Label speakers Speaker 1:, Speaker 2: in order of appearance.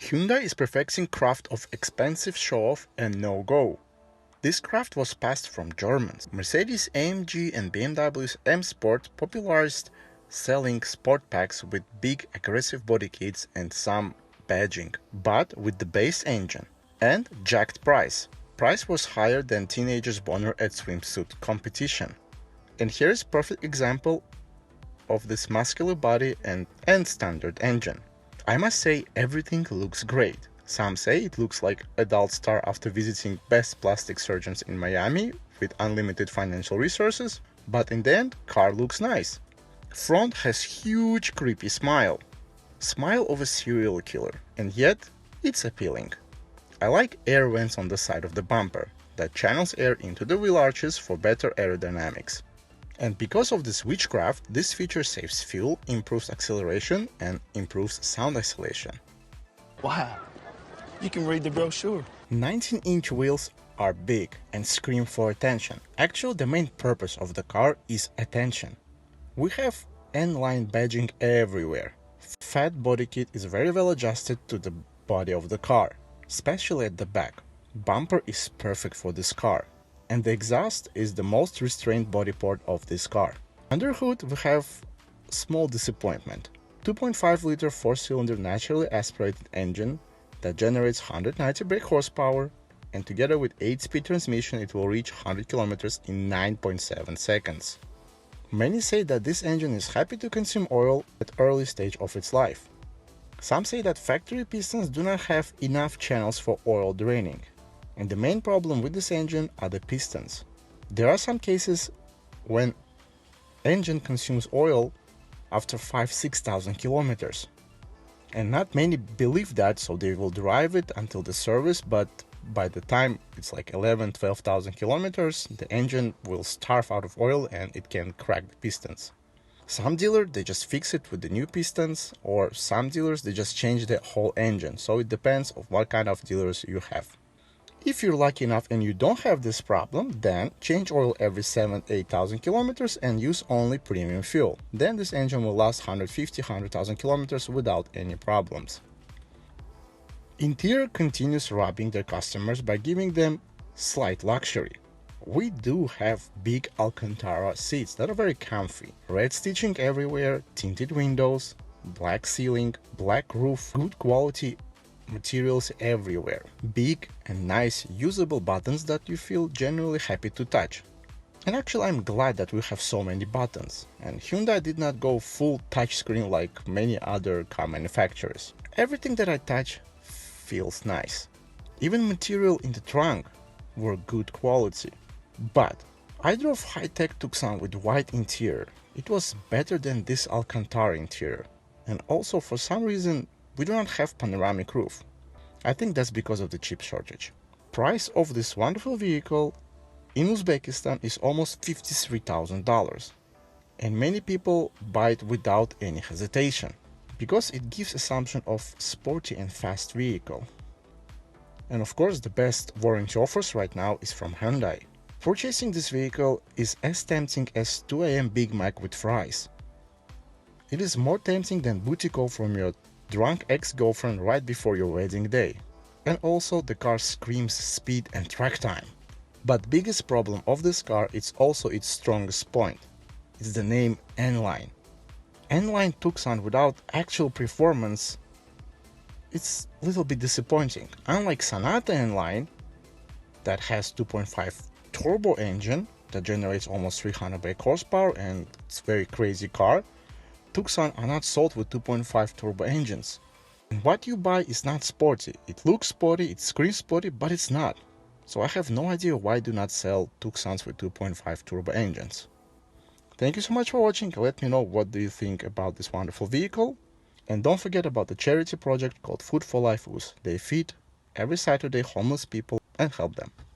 Speaker 1: Hyundai is perfecting craft of expensive show-off and no-go. This craft was passed from Germans. Mercedes AMG and BMW's M Sport popularized selling sport packs with big aggressive body kits and some badging, but with the base engine and jacked price. Price was higher than teenagers' boner at swimsuit competition. And here's perfect example of this muscular body and standard engine. I must say everything looks great. Some say it looks like adult star after visiting best plastic surgeons in Miami with unlimited financial resources, but in the end, car looks nice. Front has huge creepy smile. Smile of a serial killer, and yet it's appealing. I like air vents on the side of the bumper that channels air into the wheel arches for better aerodynamics. And because of this witchcraft, this feature saves fuel, improves acceleration, and improves sound isolation.
Speaker 2: Wow, you can read the brochure.
Speaker 1: 19-inch wheels are big and scream for attention. Actually, the main purpose of the car is attention. We have N-line badging everywhere. Fat body kit is very well adjusted to the body of the car, especially at the back. Bumper is perfect for this car. And the exhaust is the most restrained body part of this car. Under hood we have small disappointment. 2.5-liter 4-cylinder naturally aspirated engine that generates 190 brake horsepower, and together with 8-speed transmission it will reach 100 km in 9.7 seconds. Many say that this engine is happy to consume oil at early stage of its life. Some say that factory pistons do not have enough channels for oil draining. And the main problem with this engine are the pistons. There are some cases when engine consumes oil after 5,000–6,000 kilometers. And not many believe that, so they will drive it until the service, but by the time it's like 11,000–12,000 kilometers, the engine will starve out of oil and it can crack the pistons. Some dealers, they just fix it with the new pistons, or some dealers, they just change the whole engine. So it depends on what kind of dealers you have. If you're lucky enough and you don't have this problem, then change oil every 7,000–8,000 kilometers and use only premium fuel. Then this engine will last 150–100,000 kilometers without any problems. Interior continues robbing their customers by giving them slight luxury. We do have big Alcantara seats that are very comfy. Red stitching everywhere, tinted windows, black ceiling, black roof, good quality materials everywhere, big and nice usable buttons that you feel genuinely happy to touch. And actually I'm glad that we have so many buttons, and Hyundai did not go full touchscreen like many other car manufacturers. Everything that I touch feels nice. Even material in the trunk were good quality. But I drove high-tech Tucson with white interior. It was better than this Alcantara interior, and also for some reason we do not have panoramic roof. I think that's because of the chip shortage. Price of this wonderful vehicle in Uzbekistan is almost $53,000, and many people buy it without any hesitation because it gives assumption of sporty and fast vehicle. And of course the best warranty offers right now is from Hyundai. Purchasing this vehicle is as tempting as 2 AM Big Mac with fries. It is more tempting than booty call from your drunk ex-girlfriend right before your wedding day. And also the car screams speed and track time. But biggest problem of this car is also its strongest point. It's the name N-Line. N-Line Tucson without actual performance, it's a little bit disappointing. Unlike Sonata N-Line that has 2.5 turbo engine that generates almost 300 brake horsepower and it's a very crazy car, Tucson are not sold with 2.5 turbo engines. And what you buy is not sporty. It looks sporty, it screams sporty, but it's not. So I have no idea why do not sell Tucsons with 2.5 turbo engines. Thank you so much for watching. Let me know what do you think about this wonderful vehicle. And don't forget about the charity project called Food for Life US. They feed every Saturday homeless people and help them.